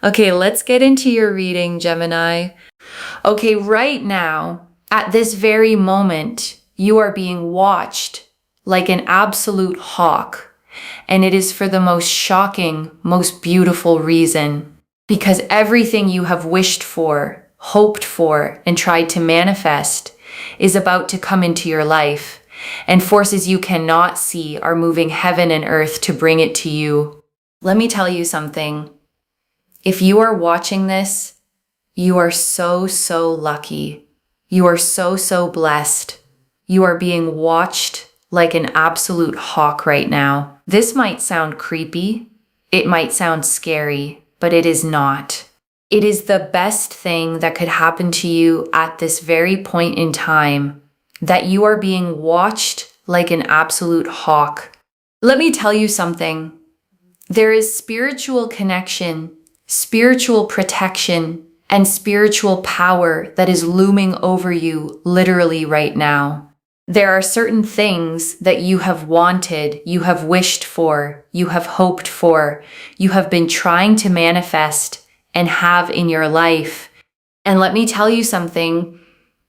Okay, let's get into your reading, Gemini. Okay, right now, at this very moment, you are being watched like an absolute hawk. And it is for the most shocking, most beautiful reason. Because everything you have wished for, hoped for, and tried to manifest is about to come into your life. And forces you cannot see are moving heaven and earth to bring it to you. Let me tell you something. If you are watching this, you are so, so lucky. You are so, so blessed. You are being watched like an absolute hawk right now. This might sound creepy. It might sound scary, but it is not. It is the best thing that could happen to you at this very point in time, that you are being watched like an absolute hawk. Let me tell you something. There is spiritual connection, spiritual protection, and spiritual power that is looming over you literally right now. There are certain things that you have wanted, you have wished for, you have hoped for, you have been trying to manifest and have in your life. And let me tell you something,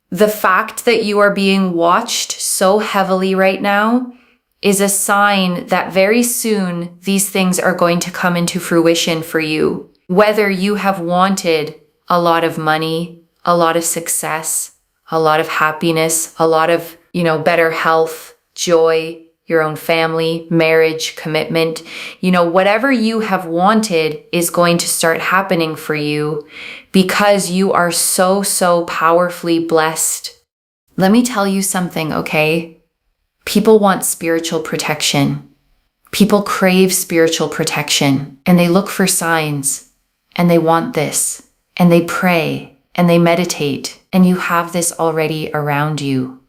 the fact that you are being watched so heavily right now is a sign that very soon these things are going to come into fruition for you. Whether you have wanted a lot of money, a lot of success, a lot of happiness, a lot of, better health, joy, your own family, marriage, commitment, whatever you have wanted is going to start happening for you because you are so, so powerfully blessed. Let me tell you something, okay? People want spiritual protection. People crave spiritual protection, and they look for signs, and they want this, and they pray, and they meditate, and you have this already around you.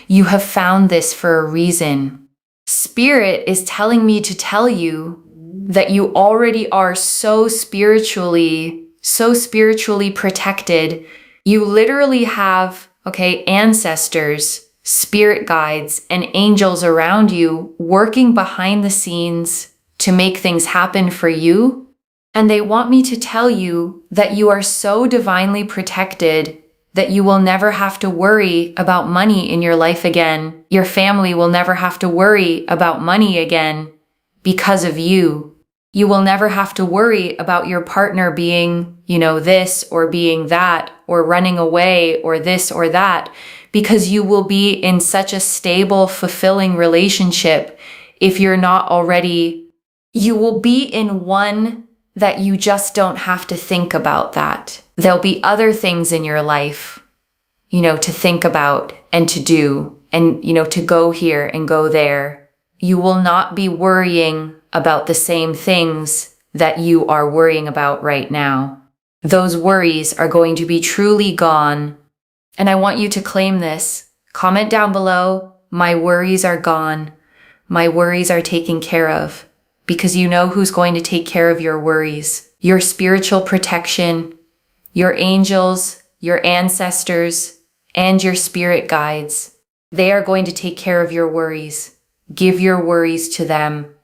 You have found this for a reason. Spirit is telling me to tell you that you already are so spiritually protected. You literally have, ancestors, spirit guides, and angels around you working behind the scenes to make things happen for you. And they want me to tell you that you are so divinely protected that you will never have to worry about money in your life again. Your family will never have to worry about money again because of you. You will never have to worry about your partner being, this or being that or running away or this or that, because you will be in such a stable, fulfilling relationship. If you're not already, you will be in one that you just don't have to think about that. There'll be other things in your life, to think about and to do and, to go here and go there. You will not be worrying about the same things that you are worrying about right now. Those worries are going to be truly gone. And I want you to claim this. Comment down below, my worries are gone. My worries are taken care of. Because you know who's going to take care of your worries. Your spiritual protection, your angels, your ancestors, and your spirit guides. They are going to take care of your worries. Give your worries to them.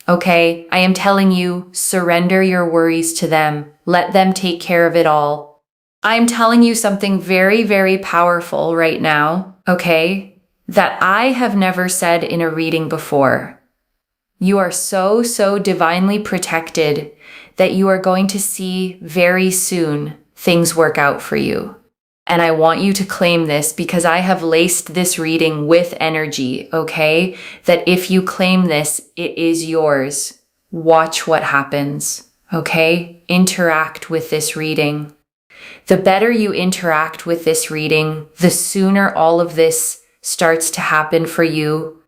Okay, I am telling you, surrender your worries to them. Let them take care of it all. I'm telling you something very, very powerful right now, okay, that I have never said in a reading before. You are so, so divinely protected that you are going to see very soon things work out for you. And I want you to claim this because I have laced this reading with energy, okay? That if you claim this, it is yours. Watch what happens, okay? Interact with this reading. The better you interact with this reading, the sooner all of this starts to happen for you.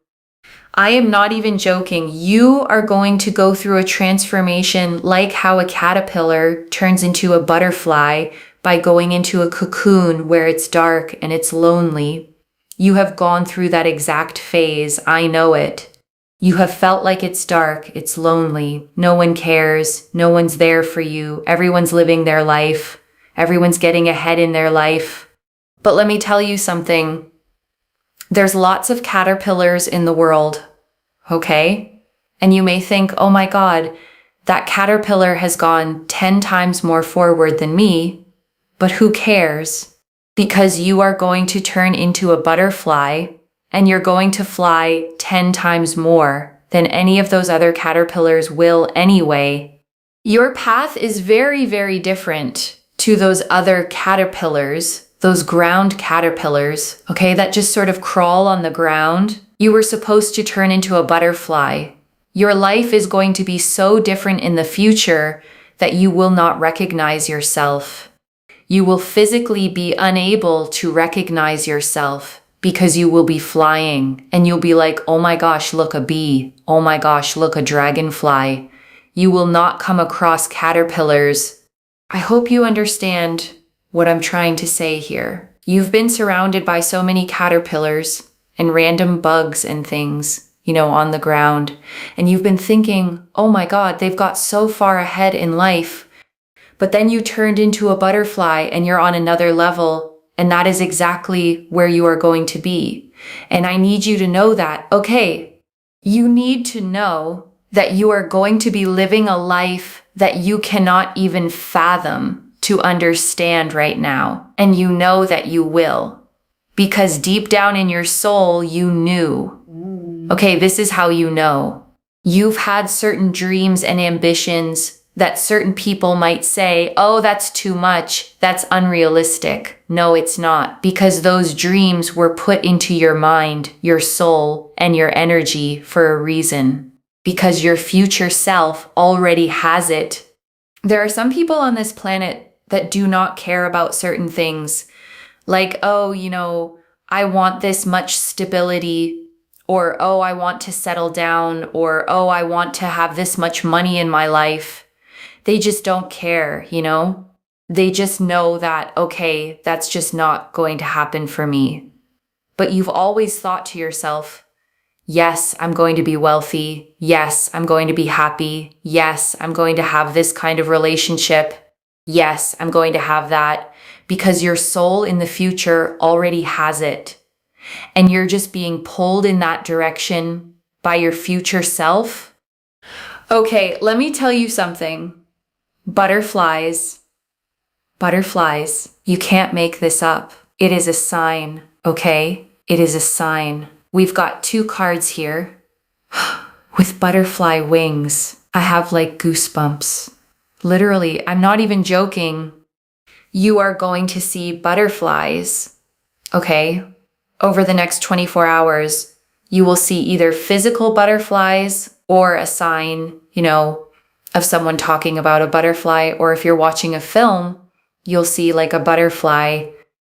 I am not even joking. You are going to go through a transformation like how a caterpillar turns into a butterfly by going into a cocoon where it's dark and it's lonely. You have gone through that exact phase. I know it. You have felt like it's dark, it's lonely, no one cares, no one's there for you, everyone's living their life, everyone's getting ahead in their life. But let me tell you something. There's lots of caterpillars in the world, okay? And you may think, oh my God, That caterpillar has gone 10 times more forward than me, but who cares? Because you are going to turn into a butterfly and you're going to fly 10 times more than any of those other caterpillars will anyway. Your path is very, very different to those other caterpillars, those ground caterpillars, okay, that just sort of crawl on the ground. You were supposed to turn into a butterfly. Your life is going to be so different in the future that you will not recognize yourself. You will physically be unable to recognize yourself because you will be flying and you'll be like, oh my gosh, look, a bee. Oh my gosh, look, a dragonfly. You will not come across caterpillars. I hope you understand what I'm trying to say here. You've been surrounded by so many caterpillars and random bugs and things, on the ground. And you've been thinking, oh my God, they've got so far ahead in life. But then you turned into a butterfly and you're on another level. And that is exactly where you are going to be. And I need you to know that, okay, you need to know that you are going to be living a life that you cannot even fathom to understand right now. And you know that you will. Because deep down in your soul, you knew. Okay, this is how you know. You've had certain dreams and ambitions that certain people might say, oh, that's too much. That's unrealistic. No, it's not. Because those dreams were put into your mind, your soul, and your energy for a reason. Because your future self already has it. There are some people on this planet that do not care about certain things. Like, oh, I want this much stability. Or, oh, I want to settle down. Or, oh, I want to have this much money in my life. They just don't care, They just know that, okay, that's just not going to happen for me. But you've always thought to yourself, yes, I'm going to be wealthy. Yes, I'm going to be happy. Yes, I'm going to have this kind of relationship. Yes, I'm going to have that. Because your soul in the future already has it. And you're just being pulled in that direction by your future self. Okay, let me tell you something. Butterflies, you can't make this up. It is a sign, okay? It is a sign. We've got 2 cards here with butterfly wings. I have like goosebumps. Literally, I'm not even joking. You are going to see butterflies, okay? Over the next 24 hours, you will see either physical butterflies or a sign, of someone talking about a butterfly. Or if you're watching a film, you'll see like a butterfly.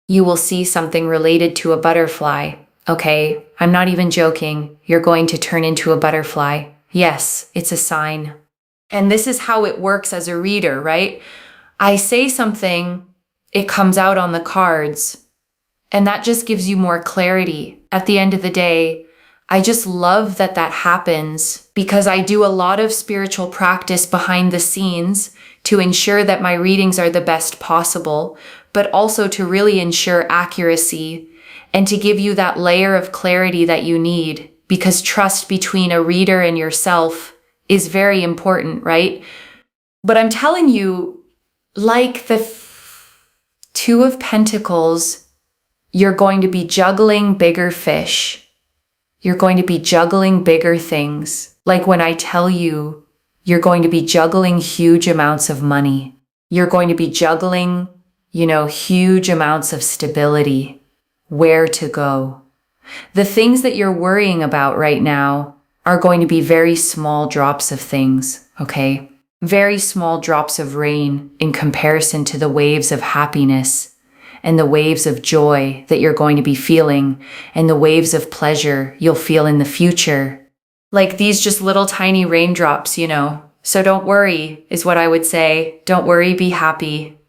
You will see something related to a butterfly. Okay, I'm not even joking. You're going to turn into a butterfly. Yes, it's a sign. And this is how it works as a reader, right? I say something, it comes out on the cards. And that just gives you more clarity. At the end of the day, I just love that happens because I do a lot of spiritual practice behind the scenes to ensure that my readings are the best possible, but also to really ensure accuracy and to give you that layer of clarity that you need, because trust between a reader and yourself is very important, right? But I'm telling you, like the 2 of Pentacles, you're going to be juggling bigger fish. You're going to be juggling bigger things. Like when I tell you, you're going to be juggling huge amounts of money. You're going to be juggling, huge amounts of stability. Where to go. The things that you're worrying about right now are going to be very small drops of things, okay? Very small drops of rain in comparison to the waves of happiness and the waves of joy that you're going to be feeling and the waves of pleasure you'll feel in the future. Like these just little tiny raindrops, So don't worry is what I would say. Don't worry, be happy.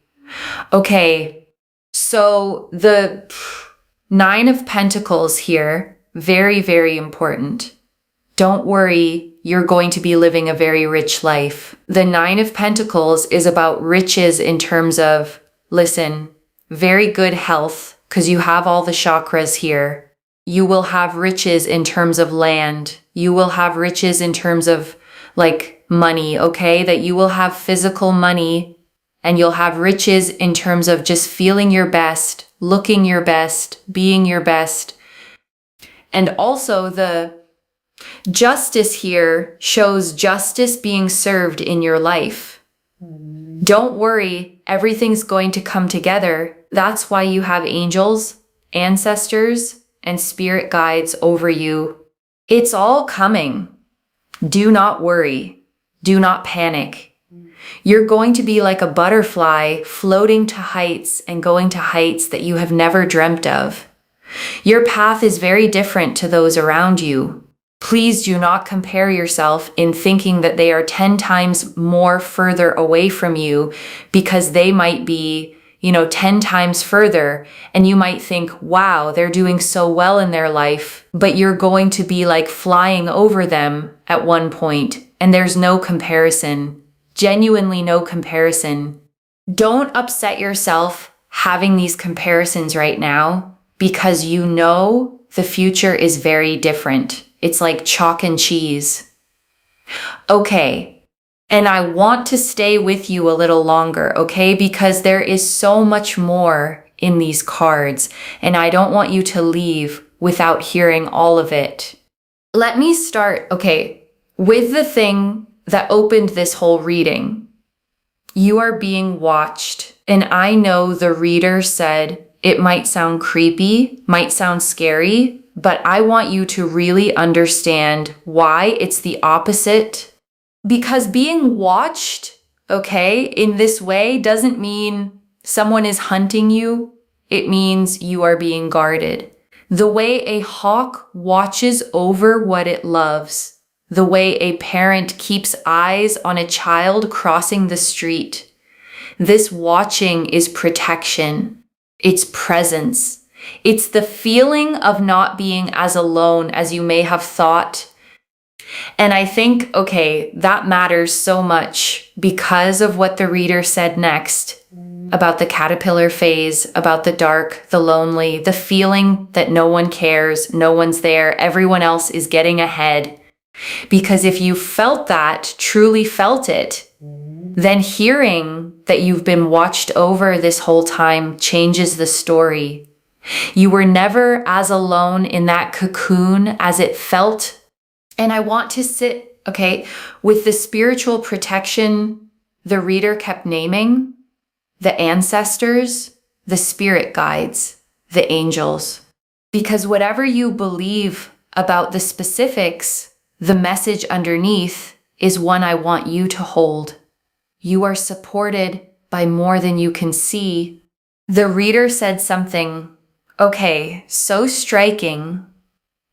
Okay, so the 9 of Pentacles here, very, very important. Don't worry, you're going to be living a very rich life. The 9 of Pentacles is about riches in terms of, listen, very good health, because you have all the chakras here. You will have riches in terms of land. You will have riches in terms of like money, okay? That you will have physical money and you'll have riches in terms of just feeling your best, looking your best, being your best. And also the justice here shows justice being served in your life. Don't worry, everything's going to come together. That's why you have angels, ancestors, and spirit guides over you. It's all coming. Do not worry. Do not panic. You're going to be like a butterfly floating to heights and going to heights that you have never dreamt of. Your path is very different to those around you. Please do not compare yourself in thinking that they are 10 times more further away from you because they might be 10 times further, and you might think, wow, they're doing so well in their life, but you're going to be like flying over them at one point, and there's no comparison, genuinely no comparison. Don't upset yourself having these comparisons right now because you know the future is very different. It's like chalk and cheese. Okay. And I want to stay with you a little longer, okay? Because there is so much more in these cards, and I don't want you to leave without hearing all of it. Let me start, okay, with the thing that opened this whole reading. You are being watched, and I know the reader said it might sound creepy, might sound scary, but I want you to really understand why it's the opposite. Because being watched, okay, in this way doesn't mean someone is hunting you. It means you are being guarded. The way a hawk watches over what it loves, the way a parent keeps eyes on a child crossing the street. This watching is protection. It's presence. It's the feeling of not being as alone as you may have thought. And I think, okay, that matters so much because of what the reader said next about the caterpillar phase, about the dark, the lonely, the feeling that no one cares, no one's there, everyone else is getting ahead. Because if you felt that, truly felt it, then hearing that you've been watched over this whole time changes the story. You were never as alone in that cocoon as it felt. And I want to sit, okay, with the spiritual protection the reader kept naming, the ancestors, the spirit guides, the angels. Because whatever you believe about the specifics, the message underneath is one I want you to hold. You are supported by more than you can see. The reader said something, okay, so striking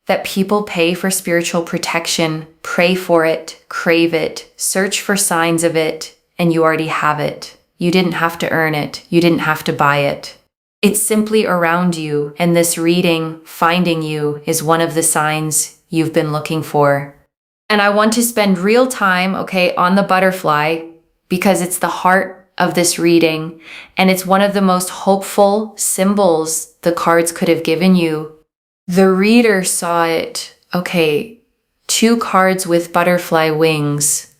that people pay for spiritual protection, pray for it, crave it, search for signs of it, and you already have it. You didn't have to earn it. You didn't have to buy it. It's simply around you, and this reading, finding you, is one of the signs you've been looking for. And I want to spend real time, okay, on the butterfly because it's the heart of this reading, and it's one of the most hopeful symbols the cards could have given you. The reader saw it, okay, 2 cards with butterfly wings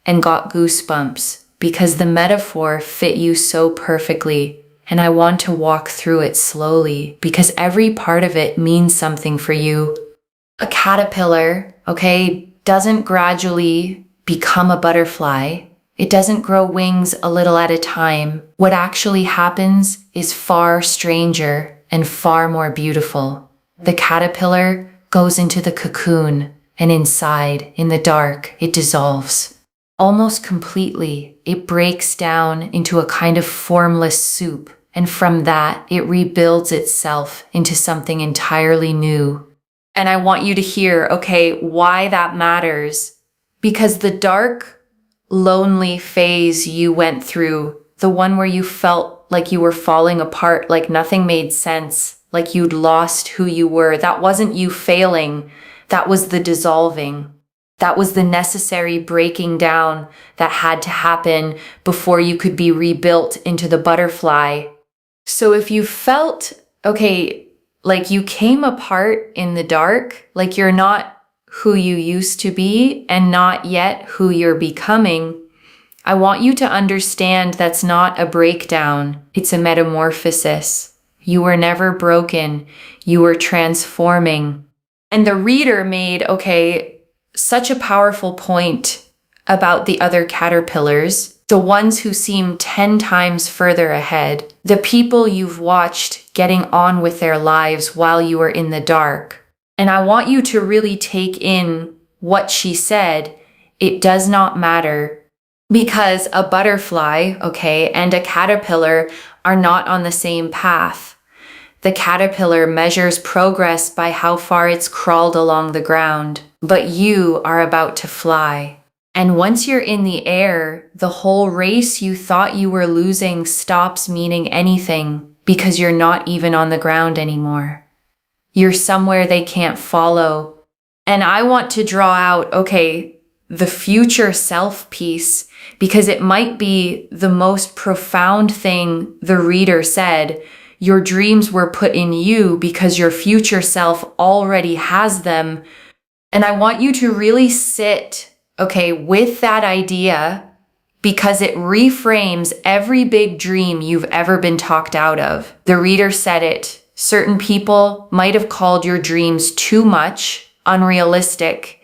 and got goosebumps because the metaphor fit you so perfectly. And I want to walk through it slowly because every part of it means something for you. A caterpillar, okay, doesn't gradually become a butterfly. It doesn't grow wings a little at a time. What actually happens is far stranger and far more beautiful. The caterpillar goes into the cocoon, and inside, in the dark, it dissolves. Almost completely, it breaks down into a kind of formless soup, and from that, it rebuilds itself into something entirely new. And I want you to hear, okay, why that matters. Because the dark, lonely phase you went through, the one where you felt like you were falling apart, like nothing made sense, like you'd lost who you were. That wasn't you failing. That was the dissolving. That was the necessary breaking down that had to happen before you could be rebuilt into the butterfly. So if you felt, okay, like you came apart in the dark, like you're not who you used to be and not yet who you're becoming, I want you to understand that's not a breakdown. It's a metamorphosis. You were never broken. You were transforming. And the reader made, such a powerful point about the other caterpillars, the ones who seem 10 times further ahead, the people you've watched getting on with their lives while you were in the dark. And I want you to really take in what she said. It does not matter, because a butterfly, and a caterpillar are not on the same path. The caterpillar measures progress by how far it's crawled along the ground, but you are about to fly. And once you're in the air, the whole race you thought you were losing stops meaning anything because you're not even on the ground anymore. You're somewhere they can't follow. And I want to draw out, the future self piece, because it might be the most profound thing the reader said. Your dreams were put in you because your future self already has them. And I want you to really sit, with that idea, because it reframes every big dream you've ever been talked out of. The reader said it. Certain people might have called your dreams too much, unrealistic,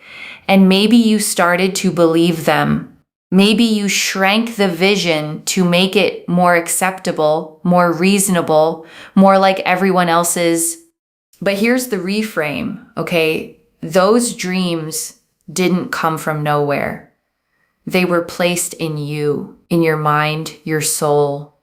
and maybe you started to believe them. Maybe you shrank the vision to make it more acceptable, more reasonable, more like everyone else's. But here's the reframe, Those dreams didn't come from nowhere. They were placed in you, in your mind, your soul,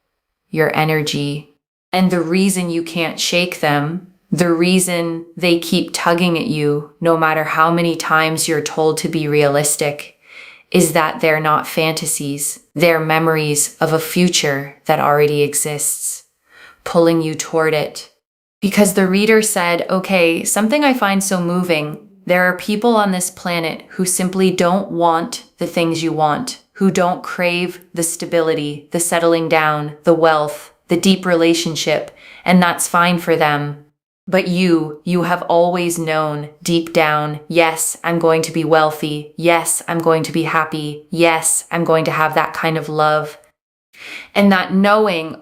your energy. And the reason you can't shake them, the reason they keep tugging at you, no matter how many times you're told to be realistic, is that they're not fantasies. They're memories of a future that already exists, pulling you toward it. Because the reader said, something I find so moving, there are people on this planet who simply don't want the things you want, who don't crave the stability, the settling down, the wealth, the deep relationship, and that's fine for them. But you have always known deep down, yes, I'm going to be wealthy. Yes, I'm going to be happy. Yes, I'm going to have that kind of love. And that knowing,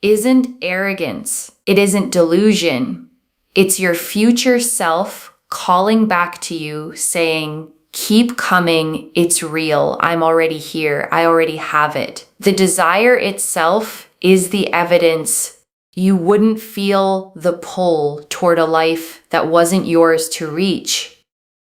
isn't arrogance. It isn't delusion. It's your future self calling back to you saying, keep coming. It's real. I'm already here. I already have it. The desire itself is the evidence. You wouldn't feel the pull toward a life that wasn't yours to reach.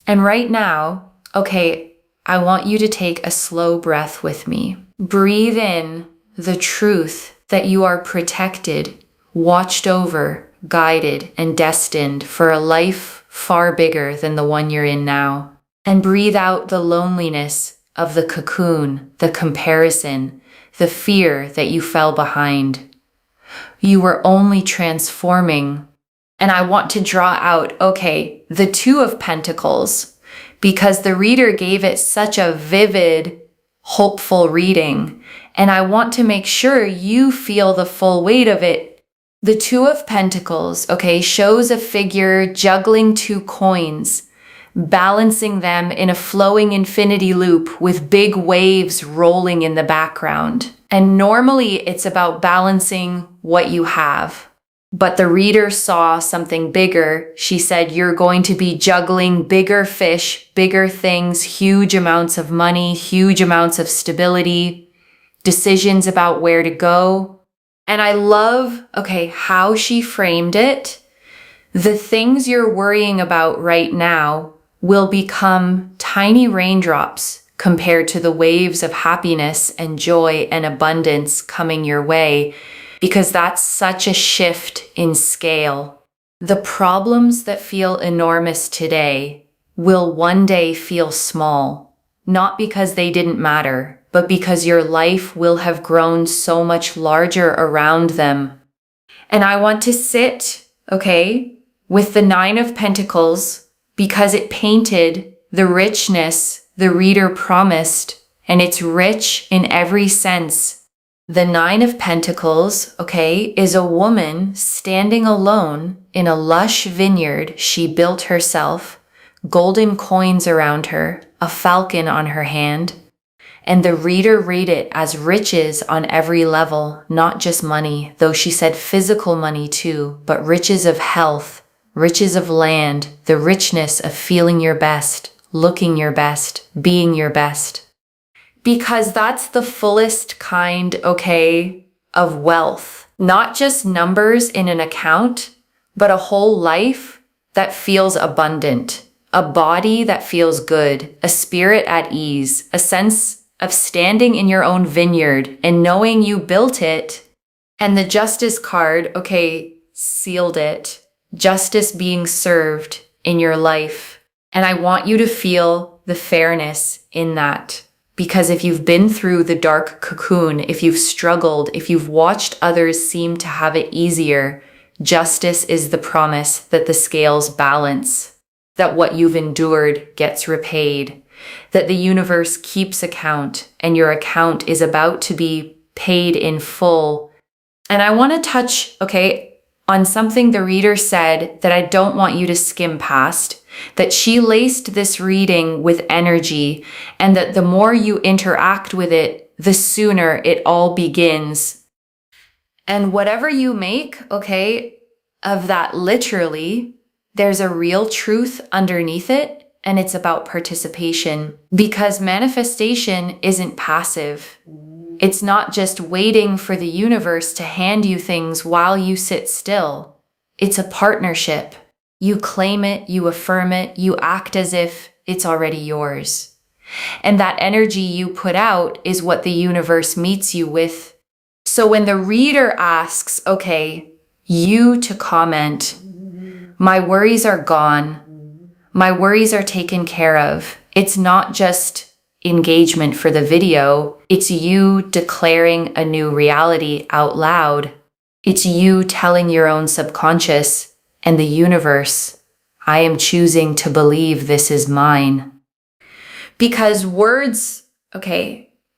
And right now, I want you to take a slow breath with me. Breathe in the truth that you are protected, watched over, guided, and destined for a life far bigger than the one you're in now. And breathe out the loneliness of the cocoon, the comparison, the fear that you fell behind. You were only transforming. And I want to draw out, the Two of Pentacles, because the reader gave it such a vivid, hopeful reading. And I want to make sure you feel the full weight of it. The Two of Pentacles, shows a figure juggling two coins, balancing them in a flowing infinity loop with big waves rolling in the background. And normally it's about balancing what you have. But the reader saw something bigger. She said, you're going to be juggling bigger fish, bigger things, huge amounts of money, huge amounts of stability, decisions about where to go. And I love, how she framed it. The things you're worrying about right now will become tiny raindrops compared to the waves of happiness and joy and abundance coming your way, because that's such a shift in scale. The problems that feel enormous today will one day feel small, not because they didn't matter, but because your life will have grown so much larger around them. And I want to sit, with the Nine of Pentacles, because it painted the richness the reader promised, and it's rich in every sense. The Nine of Pentacles, is a woman standing alone in a lush vineyard she built herself, golden coins around her, a falcon on her hand. And the reader read it as riches on every level, not just money, though she said physical money too, but riches of health, riches of land, the richness of feeling your best, looking your best, being your best. Because that's the fullest kind, of wealth. Not just numbers in an account, but a whole life that feels abundant, a body that feels good, a spirit at ease, a sense of standing in your own vineyard and knowing you built it. And the justice card, sealed it. Justice being served in your life. And I want you to feel the fairness in that. Because if you've been through the dark cocoon, if you've struggled, if you've watched others seem to have it easier, justice is the promise that the scales balance, that what you've endured gets repaid, that the universe keeps account and your account is about to be paid in full. And I want to touch, on something the reader said that I don't want you to skim past, that she laced this reading with energy, and that the more you interact with it, the sooner it all begins. And whatever you make, of that literally, there's a real truth underneath it. And it's about participation, because manifestation isn't passive. It's not just waiting for the universe to hand you things while you sit still. It's a partnership. You claim it, you affirm it, you act as if it's already yours. And that energy you put out is what the universe meets you with. So when the reader asks, you to comment, my worries are gone, my worries are taken care of. It's not just engagement for the video. It's you declaring a new reality out loud. It's you telling your own subconscious and the universe, I am choosing to believe this is mine. Because words,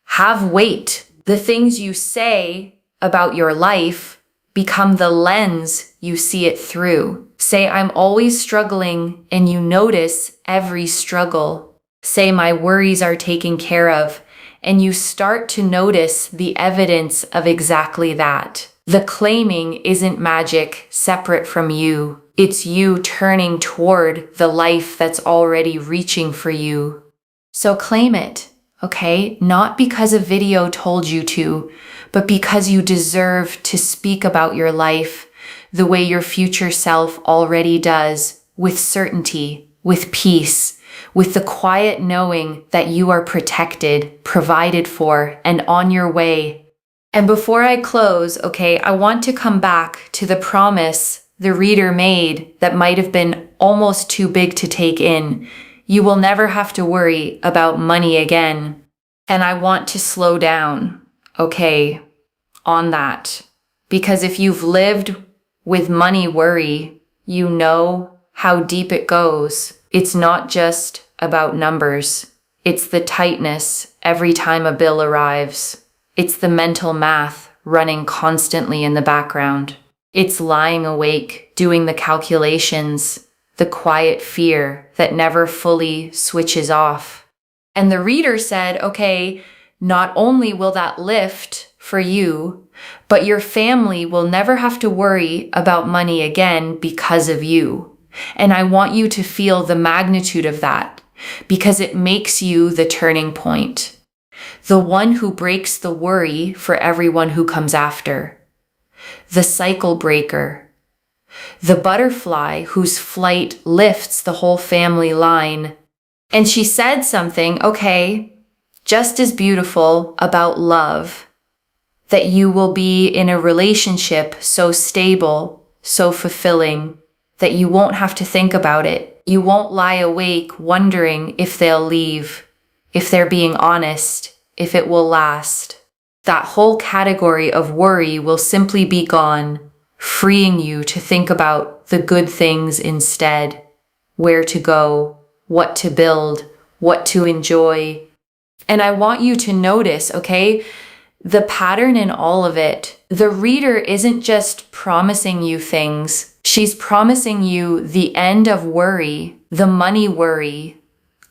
have weight. The things you say about your life become the lens you see it through. Say, I'm always struggling, and you notice every struggle. Say, my worries are taken care of, and you start to notice the evidence of exactly that. The claiming isn't magic separate from you. It's you turning toward the life that's already reaching for you. So claim it, Not because a video told you to, but because you deserve to speak about your life the way your future self already does, with certainty, with peace, with the quiet knowing that you are protected, provided for, and on your way. And before I close, I want to come back to the promise the reader made that might have been almost too big to take in. You will never have to worry about money again. And I want to slow down, on that. Because if you've lived with money worry, you know how deep it goes. It's not just about numbers. It's the tightness every time a bill arrives. It's the mental math running constantly in the background. It's lying awake, doing the calculations, the quiet fear that never fully switches off. And the reader said, not only will that lift for you, but your family will never have to worry about money again because of you. And I want you to feel the magnitude of that, because it makes you the turning point. The one who breaks the worry for everyone who comes after. The cycle breaker. The butterfly whose flight lifts the whole family line. And she said something, just as beautiful about love. That you will be in a relationship so stable, so fulfilling, that you won't have to think about it. You won't lie awake wondering if they'll leave, if they're being honest, if it will last. That whole category of worry will simply be gone, freeing you to think about the good things instead, where to go, what to build, what to enjoy. And I want you to notice, the pattern in all of it. The reader isn't just promising you things. She's promising you the end of worry the money worry,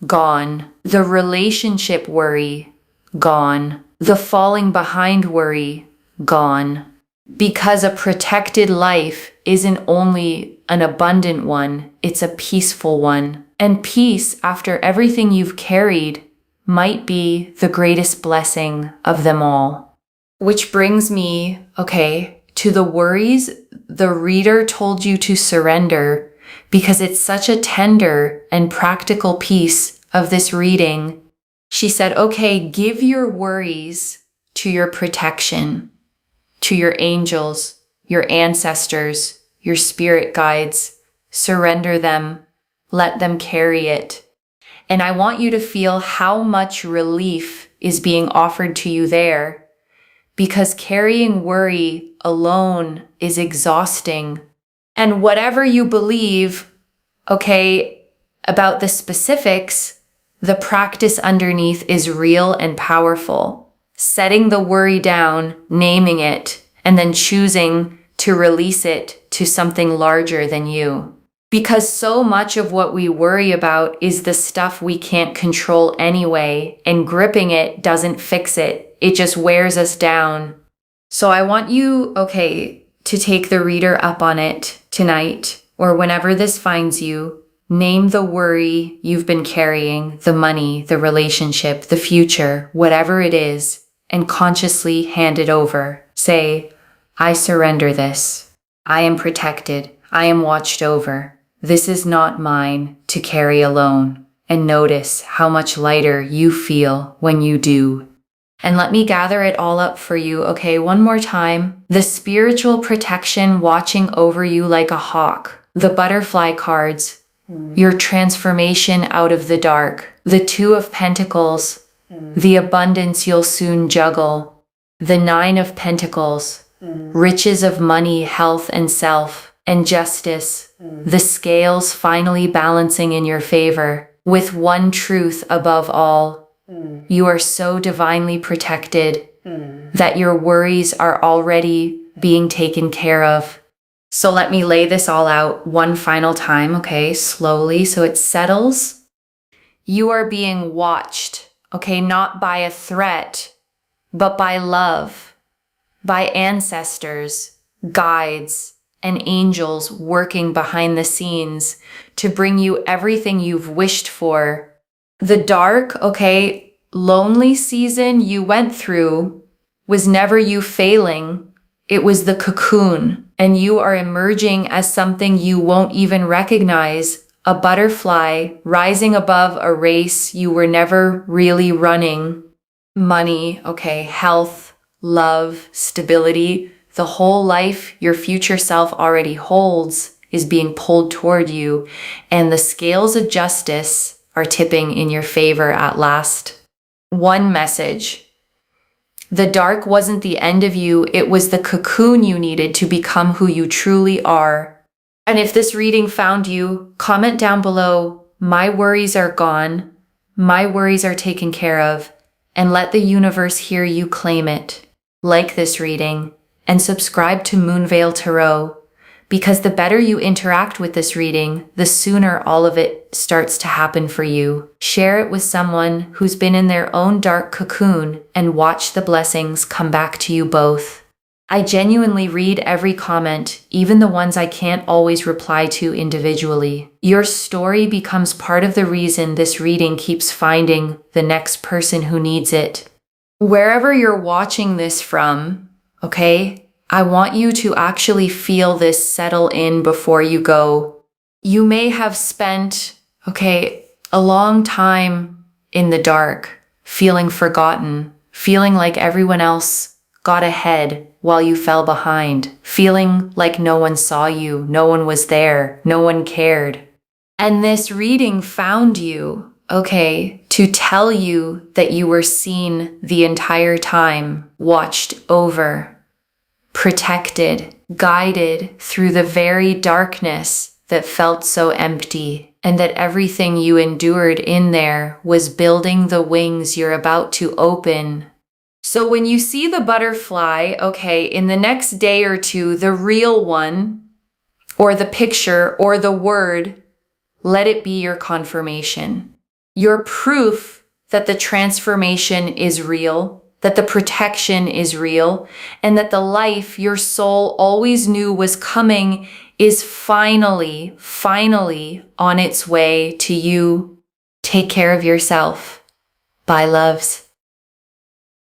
gone. The relationship worry, gone. The falling behind worry, gone. Because a protected life isn't only an abundant one, it's a peaceful one. And peace, after everything you've carried, might be the greatest blessing of them all. Which brings me, to the worries the reader told you to surrender, because it's such a tender and practical piece of this reading. She said, give your worries to your protection, to your angels, your ancestors, your spirit guides. Surrender them. Let them carry it. And I want you to feel how much relief is being offered to you there, because carrying worry alone is exhausting. And whatever you believe, about the specifics, the practice underneath is real and powerful. Setting the worry down, naming it, and then choosing to release it to something larger than you. Because so much of what we worry about is the stuff we can't control anyway, and gripping it doesn't fix it. It just wears us down. So I want you, to take the reader up on it tonight, or whenever this finds you. Name the worry you've been carrying, the money, the relationship, the future, whatever it is, and consciously hand it over. Say, I surrender this. I am protected. I am watched over. This is not mine to carry alone. And notice how much lighter you feel when you do. And let me gather it all up for you, one more time. The spiritual protection watching over you like a hawk. The butterfly cards. Your transformation out of the dark. The Two of Pentacles. The abundance you'll soon juggle. The Nine of Pentacles. Riches of money, health, and self. And justice. The scales finally balancing in your favor. With one truth above all. You are so divinely protected that your worries are already being taken care of. So let me lay this all out one final time, slowly, so it settles. You are being watched, not by a threat, but by love, by ancestors, guides, and angels working behind the scenes to bring you everything you've wished for. The dark, lonely season you went through was never you failing. It was the cocoon, and you are emerging as something you won't even recognize, a butterfly rising above a race you were never really running. Money, health, love, stability, the whole life your future self already holds is being pulled toward you, and the scales of justice are tipping in your favor at last. One message. The dark wasn't the end of you, it was the cocoon you needed to become who you truly are. And if this reading found you, comment down below, my worries are gone, my worries are taken care of, and let the universe hear you claim it. Like this reading, and subscribe to Moonveil Tarot, because the better you interact with this reading, the sooner all of it starts to happen for you. Share it with someone who's been in their own dark cocoon and watch the blessings come back to you both. I genuinely read every comment, even the ones I can't always reply to individually. Your story becomes part of the reason this reading keeps finding the next person who needs it. Wherever you're watching this from, I want you to actually feel this settle in before you go. You may have spent, a long time in the dark, feeling forgotten, feeling like everyone else got ahead while you fell behind, feeling like no one saw you, no one was there, no one cared. And this reading found you, to tell you that you were seen the entire time, watched over, protected, guided through the very darkness that felt so empty, and that everything you endured in there was building the wings you're about to open. So when you see the butterfly, in the next day or two, the real one, or the picture, or the word, let it be your confirmation. Your proof that the transformation is real, that the protection is real, and that the life your soul always knew was coming is finally on its way to you. Take care of yourself. Bye, loves.